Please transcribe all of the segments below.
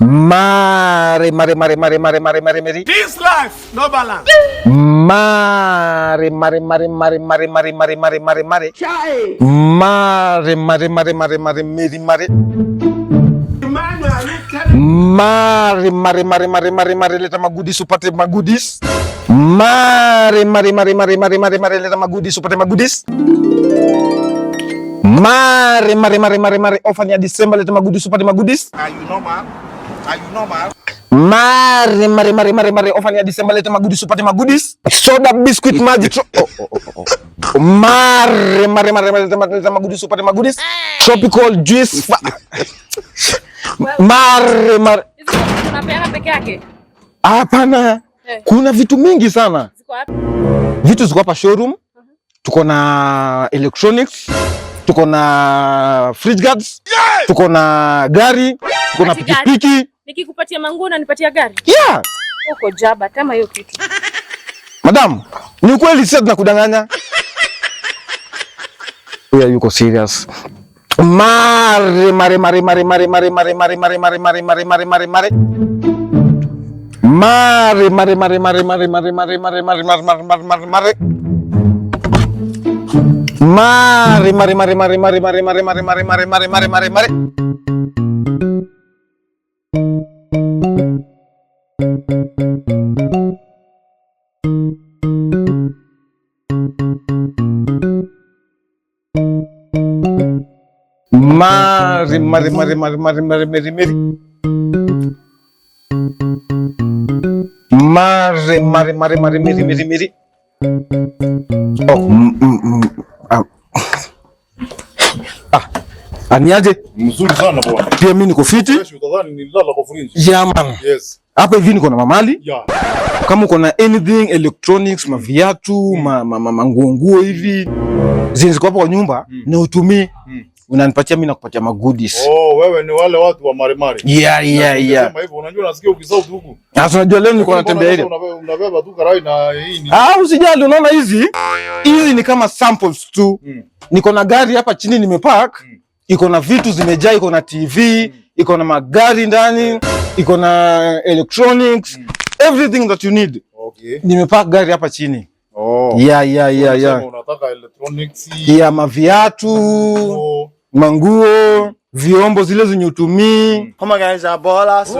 Mare. This life no balance. Mare. Chai. Mare. Leta magudis upate magudis. Mare. Leta magudis upate magudis. Mare. Ofani ya December leta magudis upate magudis. Are you normal? Mare. Ofani ya December leta magudis upate magudis. Soda, biscuit, magic. Mare. Leta magudis upate magudis. Tropical juice. Mare. Unapeana peke yake? Hapana. Kuna vitu mingi sana. Ziko wapi? Vitu ziko hapa showroom. Tuko na electronics. Tuko na fridge guards. Tuko na gari. Tuko na pikipiki. Nikikupatia manguo na nipatia gari? Yeah. Uko jaba kama hiyo kitu. Madam, ni kweli sasa tunakudanganya? Wewe yuko serious. Mare. Mare. Aniaje? Mzuri sana bwana. Pia mimi niko fiti. Utadhani nilala kwa fridge. Yeah man. Yes. Hapa hivi niko na mamali. Yeah. Kama uko na anything electronics, maviatu, manguo hivi. Ziko hapo kwa nyumba na utumii. Unanipatia mimi nakupatia magoodies. Oh, wewe ni wale watu wa Maremare. Yeah. Kama hivyo unajua nasikia ukisahau huku. Sasa unajua leo niko natembea ile. Unabeba tu karai na hii ni. Usijali, unaona hizi ni kama samples tu. Niko na gari hapa chini nimepark. Iko na vitu zimejaa, iko na TV, iko na magari ndani, iko na electronics, everything that you need. Okay. Nimepark gari hapa chini. Oh. Yeah. Unataka electronics. Yeah, maviatu, manguo, vyombo zile zenye utumii. Kama guys are ballers.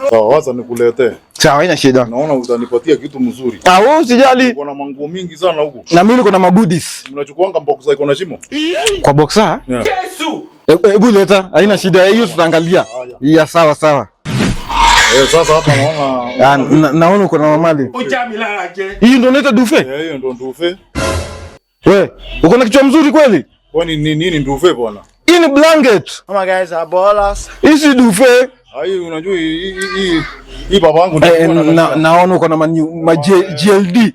Sawa, wacha nikuletee. Sawa, haina shida. Naona utanipatia kitu mzuri. Wewe usijali. Kuna manguo mingi sana huko. Na mimi niko na magoodies. Mnachukuanga boxer iko na shimo? Kwa boxer? Yeah. Yesu. Hebu leta, haina shida. Hiyo tutaangalia. Yeah, sawa. Sasa hapa naona uko na mamali. Hii ndio unaita duvet? Hiyo ndio duvet. Wewe, uko na kichwa mzuri kweli? Kwani nini duvet bwana? Hii ni blanket. Kama guys are ballers. Hii si duvet. Hii unajua hii baba yangu naona uko na GLD.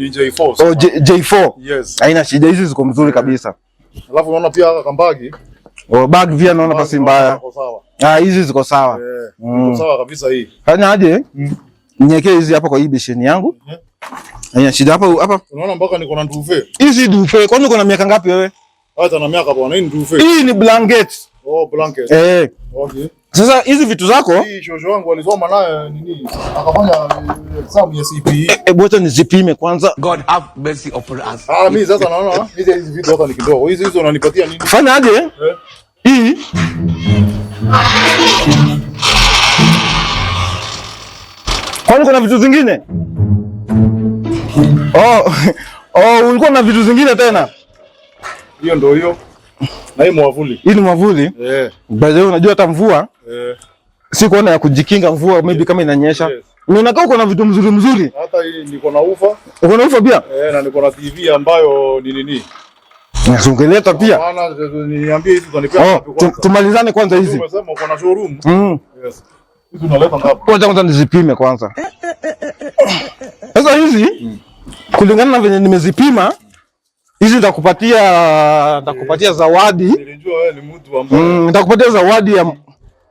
J4. Oh, J4. Yes. Haina shida, hizi ziko mzuri kabisa. Alafu unaona pia haka kambagi. Bag pia naona pasi mbaya. Hizi ziko sawa. Ziko sawa kabisa hii. Fanya aje? Niwekee hizi hapa kwa hii besheni yangu. Haina shida hapa. Unaona mpaka niko na duvet. Hizi duvet. Kwani uko na miaka ngapi wewe? Hata na miaka bwana, hii ni duvet. Hii ni blanket. Oh, blanket. Okay. Sasa hizi vitu zako, hii shosho wangu alisoma naye nini? Akafanya exam ya CPE. Bwana nizipime kwanza. God have mercy upon us. Mimi sasa naona hizi vitu hata ni kidogo. Hizo unanipatia nini? Fanya aje? Hii kwani kuna vitu zingine? Ulikuwa na vitu zingine tena? Hiyo ndio hiyo. Na hii mwavuli. Hii ni mwavuli? Baadaye unajua hata mvua? Si kuona ya kujikinga mvua maybe kama inanyesha. Unakaa uko na vitu mzuri. Hata hii niko na ufa. Uko na ufa pia? Na niko na TV ambayo ni nini? Nasungeleta pia. Maana niambie hizi utanipea kwanza. Tumalizane kwanza hizi. Umesema uko na showroom? Yes. Hizi unaleta ngapi? Kwanza nizipime kwanza. Sasa hizi kulingana na venye nimezipima, hizi nitakupatia zawadi. Nilijua wewe ni mtu ambaye nitakupatia zawadi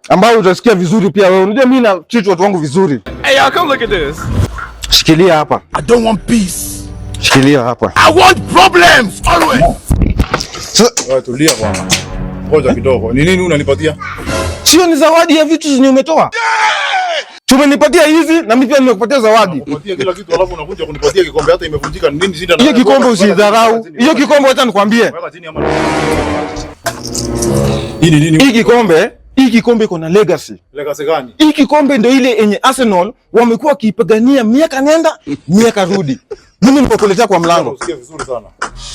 ambayo utasikia vizuri pia wewe. Unajua mimi na treat watu wangu vizuri. Hey, y'all come look at this. Shikilia hapa. I don't want peace. Shikilia hapa. I want problems always. Tulia bwana. Ngoja kidogo. Ni nini unanipatia? Sio ni zawadi ya vitu zenye umetoa. Tumenipatia hizi na mimi pia nimekupatia zawadi. Kupatia kila kitu alafu unakuja kunipatia kikombe hata imevunjika nini shida na. Hiyo kikombe usidharau. Hiyo kikombe acha nikwambie. Weka chini ama. Nini? Hii kikombe iko na legacy. Legacy gani? Hii kikombe ndio ile yenye Arsenal wamekuwa kiipigania miaka nenda, miaka rudi. Mimi nilipokuletea kwa mlango. Usikie vizuri sana.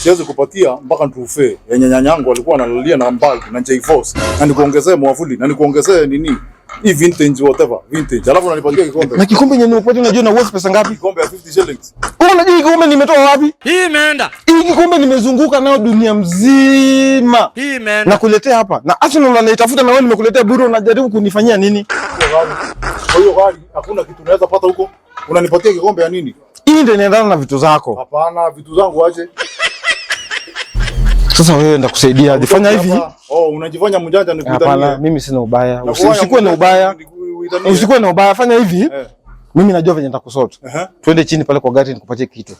Siwezi kupatia mpaka trophy yenye nyanyangu alikuwa analalia na mbali na J-Force. Na nikuongezee mwavuli, na nikuongezee nini? Hii vintage whatever, vintage. Alafu unanipatia kikombe. Na kikombe yenye nimekupatia unajua na worth pesa ngapi? Kikombe ya 50 shillings. Unajua hii kikombe nimetoa wapi? Hii imeenda. Hii kikombe nimezunguka nayo dunia mzima. Hii imeenda. Nakuletea hapa. Na Arsenal wanaitafuta na wewe nimekuletea bure, unajaribu kunifanyia nini? Kwa hiyo gari hakuna kitu unaweza pata huko. Unanipatia kikombe ya nini? Hii ndio inaendana na vitu zako. Hapana, vitu zangu aje. Sasa wewe ndakusaidia. Fanya hivi. Oh, unajifanya mjanja nikudhania. Hapana, mimi sina ubaya. Usikuwe na ubaya. Usikuwe na ubaya. Fanya hivi. Mimi najua venye nitakusort. Twende chini pale kwa gari nikupatie kitu.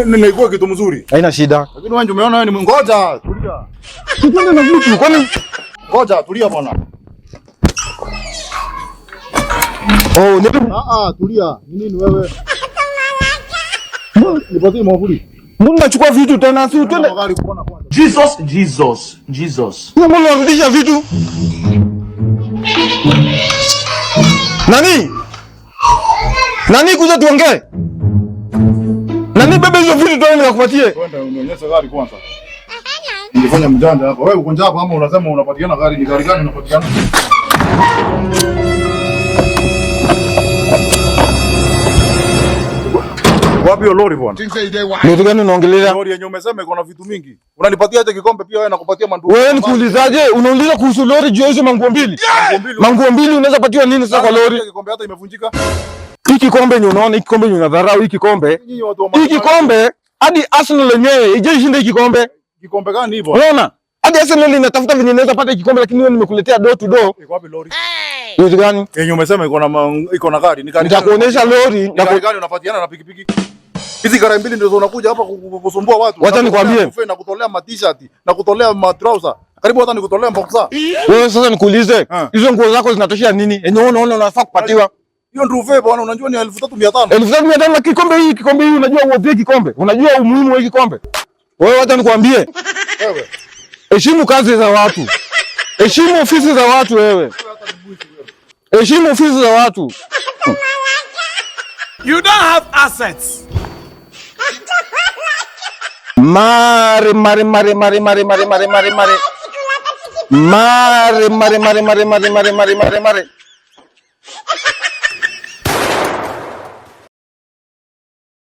Ninaikuwa kitu mzuri. Haina shida. Lakini wewe umeona wewe ni ngoja, tulia. Twende na vitu. Kwani Ngoja, tulia bwana. oh, tulia. Ni nini wewe? Nipatie mwavuli. mbona unachukua vitu tena? Si twende. Jesus. Mbona unarudisha vitu? Nani kuja tuongee? Nani bebe hizo vitu tu nikupatie? Twende unionyeshe gari kwanza. Nilifanya mjanja hapa. Wewe uko njaa ama unasema unapatiana gari? Ni gari gani unapatiana? Wapi hiyo lori bwana? Ndio gani unaongelea? Lori yenyewe umesema iko na vitu mingi. Unanipatia hata kikombe pia wewe nakupatia mandugu. Wewe nikuulizaje? Unauliza kuhusu lori juu hizo manguo mbili? Manguo mbili unaweza patiwa nini sasa kwa lori? Kikombe hata imevunjika. Hii kikombe ni unaona, hii kikombe ni unadharau hii kikombe. Hii kikombe hadi Arsenal yenyewe ijishinda hii kikombe. Kikombe gani hivyo? Unaona? Hadi Arsenal inatafuta venye inaweza pata kikombe lakini wewe nimekuletea door to door. Iko wapi lori? Lori gani? Yenyewe umesema iko na gari. Ni gari. Nitakuonesha lori. Gari unapatiana na pikipiki. Hizi gari mbili ndio unakuja hapa kusumbua watu. Wacha nikwambie. Na kutolea ma-t-shirt, na kutolea ma-trouser. Karibu hata nikutolea boxer. Wewe sasa nikuulize, hizo nguo zako zinatoshia nini? Yenyewe unaona unafaa kupatiwa. Hiyo ndio ufe bwana, unajua ni 3500. 3500 na kikombe hii unajua uope kikombe. Unajua umuhimu wa kikombe. Wewe wacha nikwambie. Wewe. Heshimu kazi za watu. Heshimu ofisi za watu wewe. Heshimu ofisi za watu. You don't have assets. Mare.